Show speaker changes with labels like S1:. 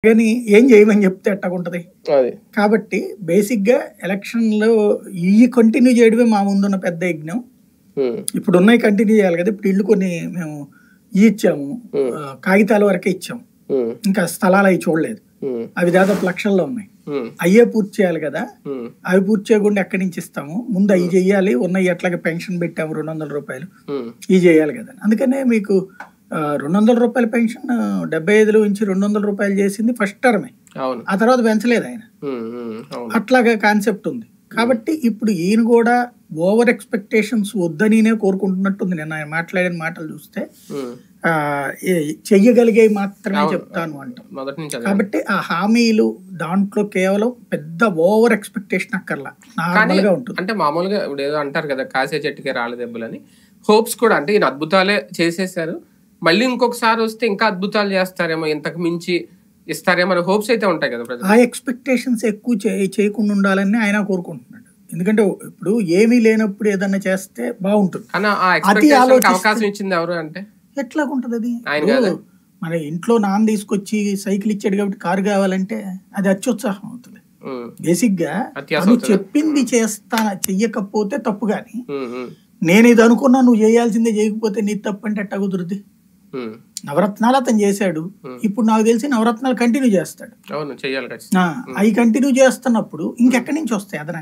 S1: కానీ ఏం చేయమని చెప్తే ఎట్టగుంటది.
S2: అది.
S1: కాబట్టి బేసిక్‌గా ఎలక్షన్‌లో ఇయి కంటిన్యూ చేయడమే మా ముందున్న పెద్ద యజ్ఞం. ఇప్పుడున్నయి కంటిన్యూ చేయాలి కదా! ఇప్పుడు ఇల్లు కొన్ని మేము ఇచ్చాము. కాగితాల వరకే ఇచ్చాము. ఇంకా స్థలాలయి చూడలేదు. అవి దాదాపు లక్షల్లో ఉన్నాయి. అయ్యే పూర్తి చేయాలి కదా! అవి పూర్తి చేయకుండా ఎక్కడి నుంచి ఇస్తాము? ముందు అయి చెయ్యాలి. ఉన్నయి ఎట్లాగా పెన్షన్ పెట్టాము ₹200. ఇయి చేయాలి కదా! అందుకనే మీకు ₹200 పెన్షన్ 75 నుంచి ₹200 చేసింది ఫస్ట్ టర్మే. ఆ తర్వాత పెంచలేదు ఆయన. అట్లాగా కాన్సెప్ట్ ఉంది. కాబట్టి ఇప్పుడు ఈయన కూడా ఓవర్ ఎక్స్పెక్టేషన్స్ వద్దనినే కోరుకుంటున్నట్టుంది. నేను ఆయన మాట్లాడిన మాటలు చూస్తే చెయ్యగలిగే మాత్రమే చెప్తాను అంటాం. కాబట్టి ఆ హామీలు దాంట్లో కేవలం పెద్ద ఓవర్ ఎక్స్పెక్టేషన్ అక్కర్లా, నార్మల్ గా ఉంటుంది.
S2: అంటే మామూలుగా ఇప్పుడు ఏదో అంటారు కదా, కాసే చెట్టుకే రాళ్ళ దెబ్బలని. హోప్స్ కూడా అంటే ఈయన అద్భుతాలే చేసేసారు, మళ్ళీ ఇంకొకసారి వస్తే ఇంకా అద్భుతాలు చేస్తారేమో, ఇంతకు మించి ఇస్తారేమో అనే హోప్స్ అయితే ఉంటాయి కదా.
S1: ఆ ఎక్స్పెక్టేషన్స్ ఎక్కువ చేయకుండా ఉండాలని ఆయన కోరుకుంటున్నాడు. ఎందుకంటే ఇప్పుడు ఏమీ లేనప్పుడు ఏదన్నా చేస్తే బాగుంటుంది.
S2: అవకాశం ఇచ్చింది ఎవరు అంటే
S1: ఎట్లాగుంటది అది? మన ఇంట్లో నాన్న తీసుకొచ్చి సైకిల్ ఇచ్చాడు కాబట్టి కారు కావాలంటే అది అత్యుత్సాహం అవుతుంది. బేసిక్ గా నువ్వు చెప్పింది చెయ్యకపోతే తప్పు. గాని నేను ఇది అనుకున్నా నువ్వు చేయాల్సిందే చేయకపోతే నీ తప్పు అంటే ఎట్టా కుదురుద్ది? నవరత్నాలు అతను చేశాడు. ఇప్పుడు నాకు తెలిసి నవరత్నాలు కంటిన్యూ చేస్తాడు.
S2: అవును, చేయాలి.
S1: అవి కంటిన్యూ చేస్తున్నప్పుడు ఇంకెక్కడి నుంచి వస్తాయి అదనంగా?